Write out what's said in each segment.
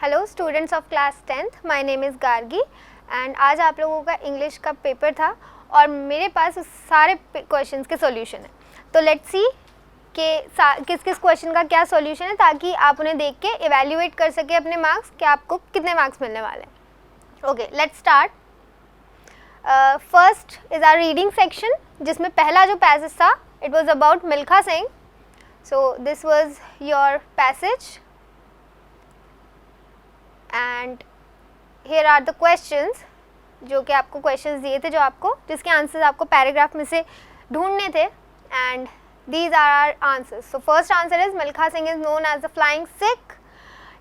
Hello students of class 10th, my name is Gargi and आज आप लोगों का इंग्लिश का पेपर था और मेरे पास उस सारे क्वेश्चंस के सॉल्यूशन है। तो लेट्स सी कि किस किस क्वेश्चन का क्या सॉल्यूशन है ताकि आप उन्हें देख के इवैल्यूएट कर सके अपने मार्क्स कि आपको कितने मार्क्स मिलने वाले हैं। Okay, let's start. First is our reading section, जिसमें पहला जो पैसेज था it was about Milkha Singh. So this was your passage and here are the questions, जो कि आपको क्वेश्चंस दिए थे जिसके आंसर्स आपको पैराग्राफ में से ढूंढने थे and these are our answers. So first answer is Milkha Singh is known as the flying Sikh.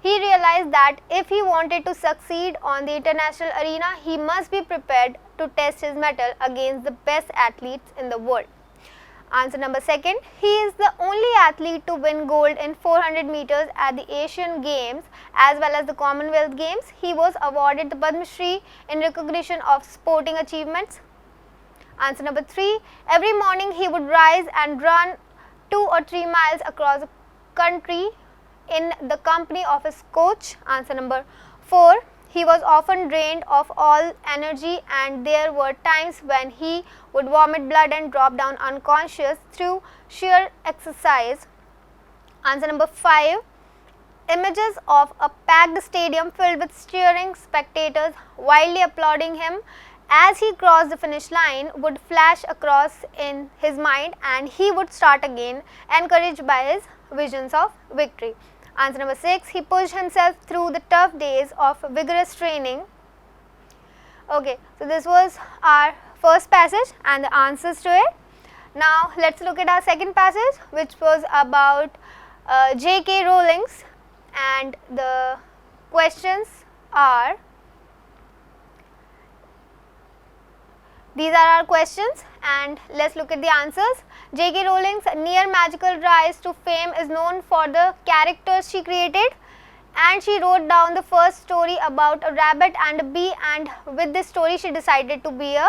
He realized that if he wanted to succeed on the international arena, he must be prepared to test his mettle against the best athletes in the world. Answer number second, he is the only athlete to win gold in 400 meters at the Asian Games as well as the Commonwealth Games. He was awarded the Padma Shri in recognition of sporting achievements. Answer number 3, every morning he would rise and run 2 or 3 miles across the country in the company of his coach. Answer number 4, he was often drained of all energy and there were times when he would vomit blood and drop down unconscious through sheer exercise. Answer number 5, images of a packed stadium filled with cheering spectators wildly applauding him as he crossed the finish line would flash across in his mind and he would start again, encouraged by his visions of victory. Answer number 6, he pushed himself through the tough days of vigorous training. Okay, so this was our first passage and the answers to it. Now let's look at our second passage, which was about J.K. Rowling, and the questions are, these are our questions and let's look at the answers. J.K. Rowling's near magical rise to fame is known for the characters she created, and she wrote down the first story about a rabbit and a bee, and with this story she decided to be a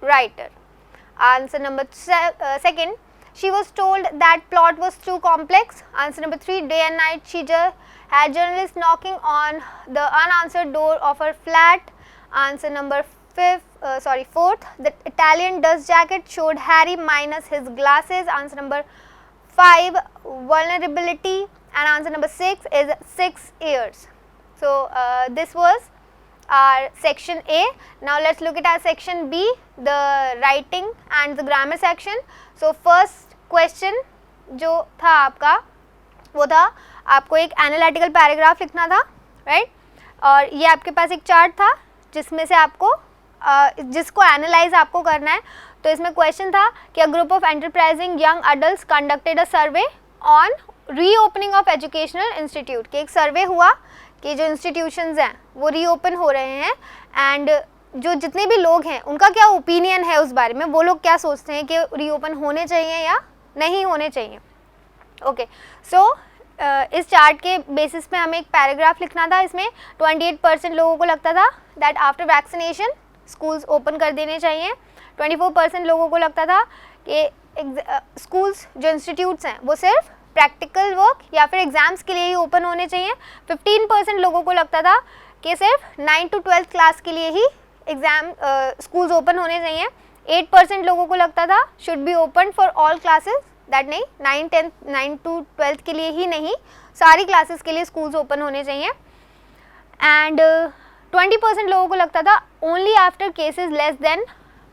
writer. Answer number second, she was told that plot was too complex. Answer number 3, day and night she had journalists knocking on the unanswered door of her flat. Answer number 4th, the Italian dust jacket showed Harry minus his glasses. Answer number 5, vulnerability, and answer number 6 is 6 years. So this was our section A. Now let's look at our section B, the writing and the grammar section. So first question जो था आपका वो था आपको एक analytical paragraph लिखना था, right? और ये आपके पास एक चार्ट था जिसमें से आपको जिसको एनालाइज आपको करना है। तो इसमें क्वेश्चन था कि a group of enterprising young adults conducted a survey on reopening of educational institute, कि एक सर्वे हुआ कि जो इंस्टीट्यूशंस हैं वो रीओपन हो रहे हैं एंड जो जितने भी लोग हैं उनका क्या ओपिनियन है उस बारे में, वो लोग क्या सोचते हैं कि रीओपन होने चाहिए या नहीं होने चाहिए। ओके, सो इस चार्ट के बेसिस पे हमें एक पैराग्राफ लिखना था। इसमें 28% लोगों को लगता था that after vaccination schools open कर देने चाहिए। 24% लोगों को लगता था कि स्कूल्स जो इंस्टीट्यूट्स हैं वो सिर्फ प्रैक्टिकल वर्क या फिर एग्ज़ाम्स के लिए ही ओपन होने चाहिए। 15% लोगों को लगता था कि सिर्फ 9 to 12th क्लास के लिए ही एग्ज़ाम स्कूल्स ओपन होने चाहिए। 8% लोगों को लगता था should be open for all classes, that नहीं 9 to 12th के लिए ही नहीं, सारी क्लासेस के लिए स्कूल्स ओपन होने चाहिए। एंड 20% लोगों को लगता था only after cases less than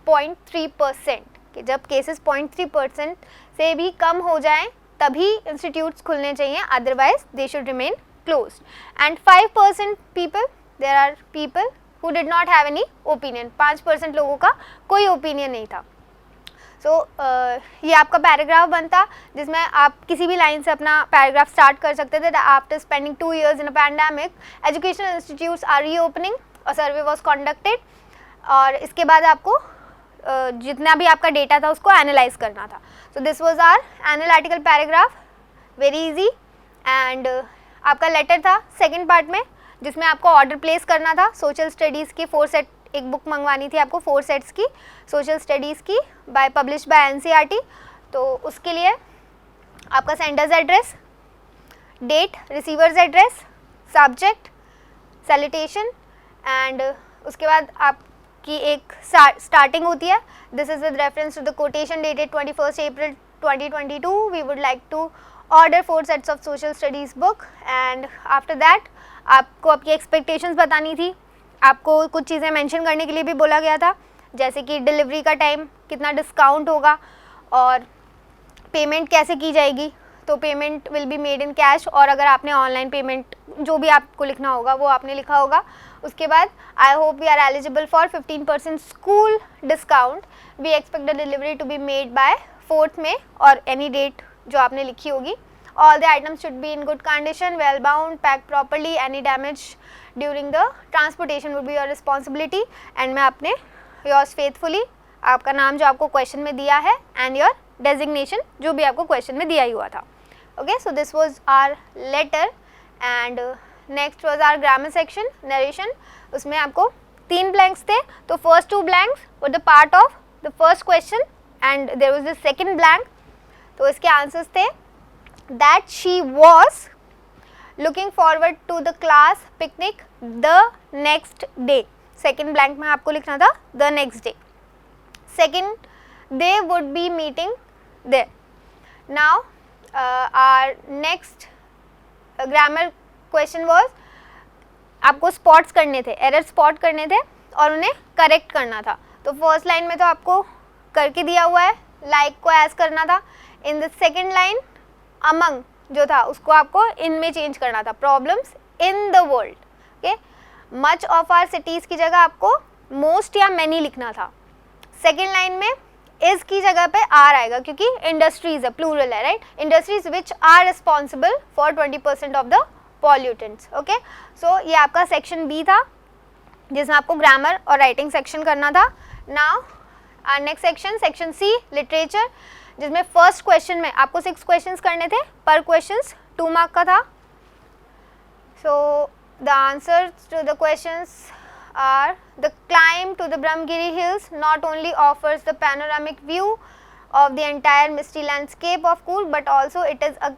0.3%, कि जब केसेस 0.3% से भी कम हो जाएं तभी इंस्टीट्यूट्स खुलने चाहिए, otherwise they should remain closed. And 5% people, there are people who did not have any opinion, 5% लोगों का कोई ओपिनियन नहीं था। सो ये आपका पैराग्राफ बनता जिसमें आप किसी भी लाइन से अपना पैराग्राफ स्टार्ट कर सकते थे। After spending 2 years in a pandemic, educational institutes are reopening, a survey was conducted, और इसके बाद आपको जितना भी आपका डेटा था उसको एनालाइज करना था। So this was our analytical paragraph, very easy. And आपका लेटर था सेकेंड पार्ट में जिसमें आपको ऑर्डर प्लेस करना था। सोशल स्टडीज़ की 4 सेट एक बुक मंगवानी थी आपको, 4 सेट्स की सोशल स्टडीज़ की पब्लिश बाय NCERT। तो उसके लिए आपका sender's address, date, receiver's address, subject, salutation, and उसके बाद आपकी एक स्टार्टिंग होती है. This is with reference to the quotation dated 21 April 2022. We would like to order 4 sets of social studies book. And after that आपको आपकी expectations बतानी थी. आपको कुछ चीज़ें मेंशन करने के लिए भी बोला गया था, जैसे कि डिलीवरी का टाइम, कितना डिस्काउंट होगा और पेमेंट कैसे की जाएगी. तो payment will be made in cash, और अगर आपने ऑनलाइन पेमेंट जो भी आपको लिखना होगा वो आपने लिखा होगा. उसके बाद I hope we are eligible for 15% school discount. We expect the delivery to be made by 4th May और एनी डेट जो आपने लिखी होगी. All the items should be in good condition, well bound, packed properly. Any damage during the transportation would be your responsibility. And मैं अपने yours faithfully, आपका नाम जो आपको क्वेश्चन में दिया है and your designation जो भी आपको क्वेश्चन में दिया ही हुआ था. Okay, so this was our letter and next was our grammar section, narration. उसमें आपको 3 blanks थे. तो first 2 blanks were the part of the first question and there was the second blank. तो इसके answers थे that she was looking forward to the class picnic the next day. Second blank में आपको लिखना था the next day. Second, they would be meeting there. Now our next grammar question was आपको spots करने थे, error spot करने थे और उन्हें correct करना था. तो first line में तो आपको करके दिया हुआ है, like को as करना था. In the second line among जो था उसको आपको in में चेंज करना था. Problems in the world. Okay, much of our cities की जगह आपको मोस्ट या मैनी लिखना था. सेकेंड लाइन में इज की जगह पे आर आएगा क्योंकि इंडस्ट्रीज है, प्लूरल है, right. Industries which are responsible for 20% of the pollutants. Okay, so ये आपका सेक्शन बी था जिसमें आपको ग्रामर और राइटिंग सेक्शन करना था. Now our next section, section C, literature, जिसमें फर्स्ट क्वेश्चन में आपको 6 क्वेश्चंस करने थे. पर क्वेश्चंस 2 मार्क का था. So the answers to the questions are the climb to the Brahmagiri hills not only offers the panoramic view of the entire misty landscape of Coorg, but also it is a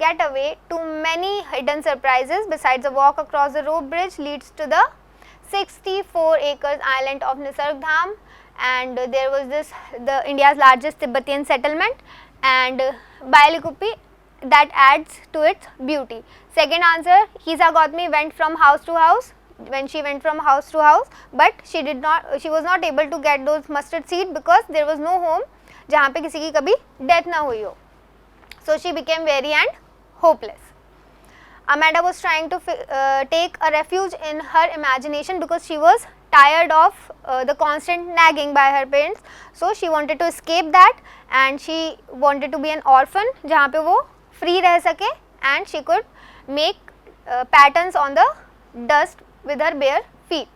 getaway to many hidden surprises. Besides, a walk across the rope bridge leads to the 64 acres island of Nisargdham, and there was the India's largest Tibetan settlement, and Bailikuppi that adds to its beauty. Second answer, Hisa Gautami went from house to house. When she went from house to house, but she was not able to get those mustard seed because there was no home जहाँ पे किसी की कभी death ना हुई हो. So she became weary and hopeless. Amanda was trying to take a refuge in her imagination because she was tired of the constant nagging by her parents. So she wanted to escape that and she wanted to be an orphan जहाँ पे वो free रह सके and she could make patterns on the dust with her bare feet.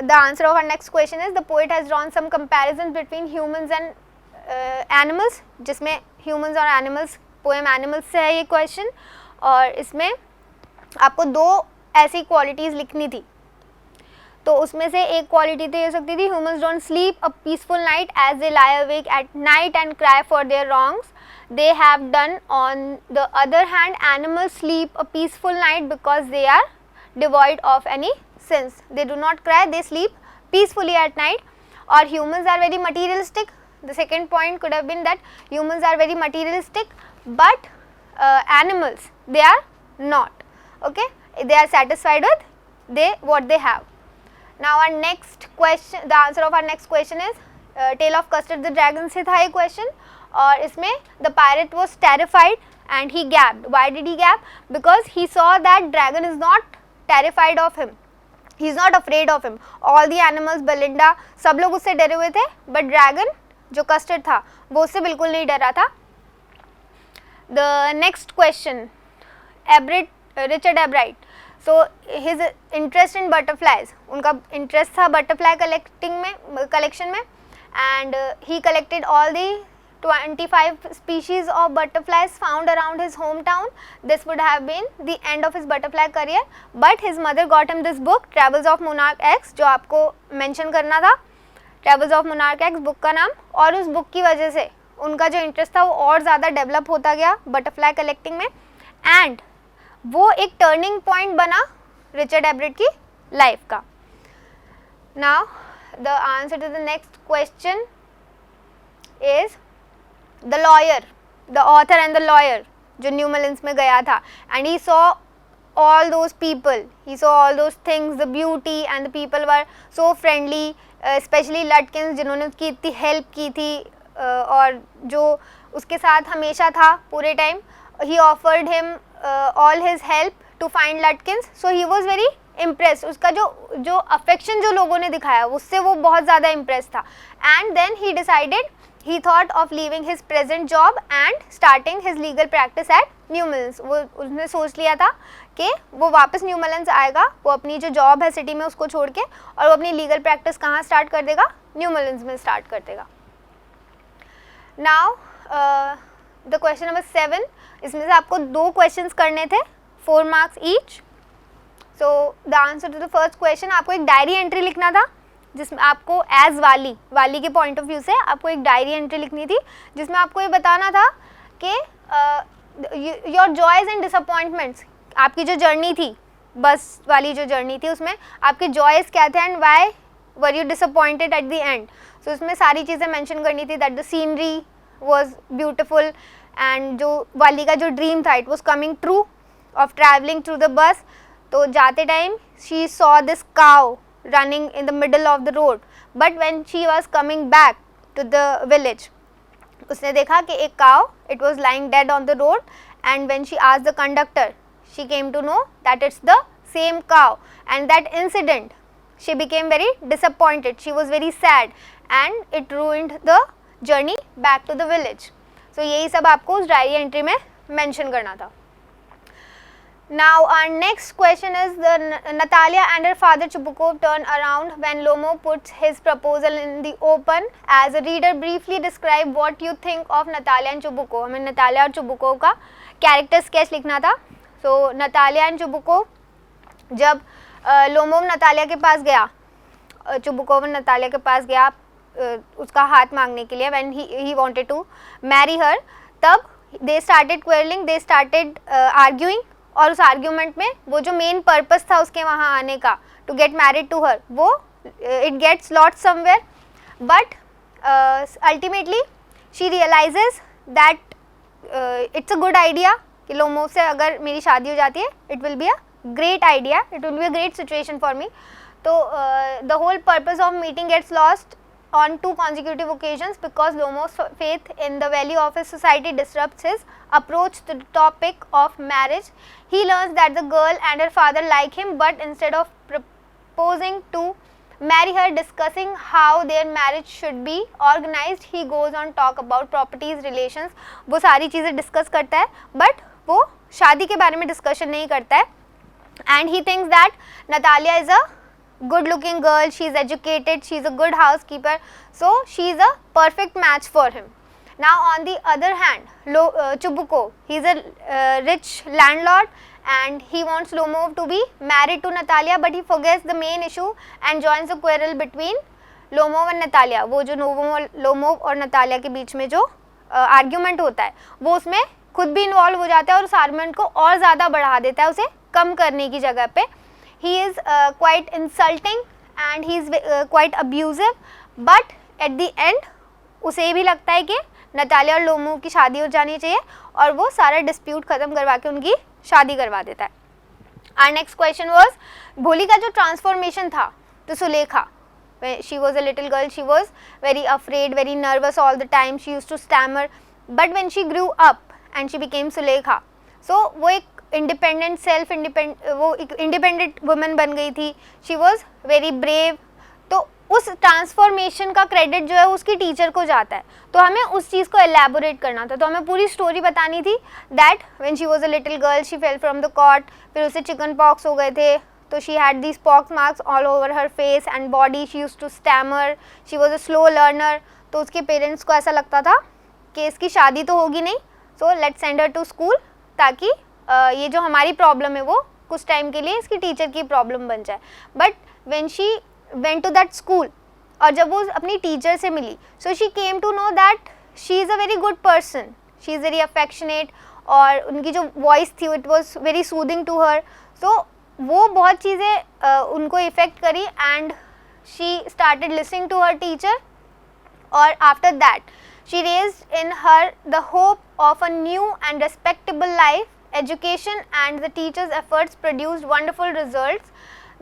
The answer of our next question is the poet has drawn some comparisons between humans and animals, जिसमें humans और animals, poem animals से है ये question, और इसमें आपको 2 ऐसी qualities लिखनी थी. तो उसमें से एक quality तो ये सकती थी humans don't sleep a peaceful night as they lie awake at night and cry for their wrongs. They have done. On the other hand, animals sleep a peaceful night because they are devoid of any sins. They do not cry, they sleep peacefully at night. Or humans are very materialistic. The second point could have been that humans are very materialistic, but animals, they are not. Okay, they are satisfied with what they have. Now our next question, the answer of our next question is Tale of Custard the Dragon से था ये question, और इसमें the pirate was terrified and he gabbed. Why did he gab? Because he saw that dragon is not terrified of him. He is not afraid of him. All the animals, Belinda, सब लोग उससे डरे हुए थे, but dragon जो custard था वो उससे बिल्कुल नहीं डरा था. The next question, Richard Ebright. So his interest in butterflies, उनका interest था butterfly collection में, and he collected all the 25 species of butterflies found around his hometown. This would have been the end of his butterfly career, but his mother got him this book, Travels of Monarch X, जो आपको mention करना था, Travels of Monarch X book का नाम. और उस book की वजह से उनका जो interest था वो और ज़्यादा develop होता गया butterfly collecting में, and वो एक टर्निंग पॉइंट बना रिचर्ड एवरेट की लाइफ का. Now the answer to the next question is the lawyer, the author and the lawyer जो न्यूमलिंस में गया था, and he saw all those people, he saw all those things, the beauty, and the people were so friendly, especially Lutkins जिन्होंने उसकी इतनी help की थी और जो उसके साथ हमेशा था पूरे time. he offered him all his help to find Lutkins, so he was very impressed. उसका जो affection जो लोगों ने दिखाया उससे वो बहुत ज़्यादा impressed था. and then he thought of leaving his present job and starting his legal practice at न्यूमलिंस. वो उसने सोच लिया था कि वो वापस न्यूमलिंस आएगा, वो अपनी जो जॉब है सिटी में उसको छोड़ के, और वो अपनी लीगल प्रैक्टिस कहाँ स्टार्ट कर देगा, न्यूमलिंस में स्टार्ट कर देगा. नाउ द क्वेश्चन नंबर 7, इसमें से आपको 2 क्वेश्चंस करने थे, 4 marks each. So the answer to the first question, आपको एक डायरी एंट्री लिखना था जिसमें आपको एज वाली के पॉइंट ऑफ व्यू से आपको एक डायरी एंट्री लिखनी थी जिसमें आपको ये बताना था कि योर जॉयज एंड डिसअपॉइंटमेंट्स, आपकी जो जर्नी थी, बस वाली जो जर्नी थी, उसमें आपके जॉयज क्या थे and why were you disappointed at the end. So उसमें सारी चीज़ें मेंशन करनी थी, that the scenery was beautiful, and जो वाली का जो ड्रीम था it was coming true of travelling through the bus. तो जाते time she saw this cow running in the middle of the road, but when she was coming back to the village, उसने देखा कि एक cow, it was lying dead on the road, and when she asked the conductor, she came to know that it's the same cow, and that incident she became very disappointed, she was very sad, and it ruined the journey back to the village. So यही सब आपको उस diary entry में mention करना था. Now our next question is Natalia and her father Chubukov turn around when Lomo puts his proposal in the open. As a reader, briefly describe what you think of Natalia and Chubukov. हमें Natalia और Chubukov का character sketch लिखना था. So Natalia and Chubukov, जब Lomov Natalia के पास गया, Chubukov Natalia के पास गया उसका हाथ मांगने के लिए, when he wanted to marry her, तब they started quarreling, they started arguing. और उस आर्ग्यूमेंट में वो जो मेन पर्पस था उसके वहाँ आने का, to get married to her, वो it gets lost somewhere, but ultimately she realises that it's a good idea कि लोमोव से अगर मेरी शादी हो जाती है, it will be a great idea, it will be a great situation for me. तो the whole purpose of meeting gets lost on 2 consecutive occasions because Lomov's faith in the value of his society disrupts his approach to the topic of marriage. He learns that the girl and her father like him, but instead of proposing to marry her, discussing how their marriage should be organized, he goes on talk about properties, relations. वो सारी चीज़ें discuss करता है, but वो शादी के बारे में discussion नहीं करता है. And he thinks that Natalia is a good looking girl, she is educated, she is a good housekeeper, so she is a perfect match for him. Now on the other hand, Chubukov, he is a rich landlord and he wants Lomov to be married to Natalia, but he forgets the main issue and joins a quarrel between Lomov and Natalia. वो जो Lomov और Natalia के बीच में जो argument होता है, वो उसमें खुद भी इन्वॉल्व हो जाता है और उस आर्ग्यूमेंट को और ज़्यादा बढ़ा देता है, उसे कम करने की जगह पे. He is quite insulting and he is quite abusive, but at the end उसे भी लगता है कि नतालिया और लोमोव की शादी हो जानी चाहिए और वो सारा डिस्प्यूट ख़त्म करवा के उनकी शादी करवा देता है. Our next question was, भोली का जो ट्रांसफॉर्मेशन था तो Sulekha, she was a little girl, she was very afraid, very nervous all the time, she used to stammer, but when she grew up and she became Sulekha, so वो एक वो independent women बन गई थी. She was very brave. तो उस transformation का credit जो है उसकी टीचर को जाता है, तो हमें उस चीज़ को एलैबोरेट करना था. तो हमें पूरी स्टोरी बतानी थी that when she was a little girl she fell from the cot, फिर उसे चिकन पॉक्स हो गए थे, तो she had these pox marks all over her face and body, she used to stammer, she was a slow learner. तो उसके parents को ऐसा लगता था कि इसकी शादी तो होगी नहीं, so let's send her to school, ताकि ये जो हमारी प्रॉब्लम है वो कुछ टाइम के लिए इसकी टीचर की प्रॉब्लम बन जाए. But when she went to that school, और जब वो अपनी टीचर से मिली, so she came to know that she is a very good person, she is very affectionate, और उनकी जो वॉइस थी it was very soothing to her. So वो बहुत चीज़ें उनको इफ़ेक्ट करी and she started listening to her teacher. और after that she raised in her the hope of a new and respectable life. Education and the teacher's efforts produced wonderful results.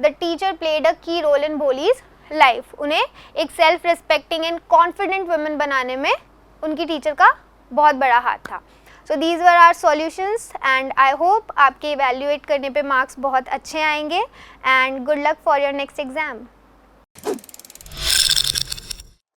The teacher played a key role in Bholi's life. उन्हें एक self respecting and confident women बनाने में उनकी teacher का बहुत बड़ा हाथ था. So these were our solutions and I hope आपके evaluate करने पे marks बहुत अच्छे आएंगे and good luck for your next exam.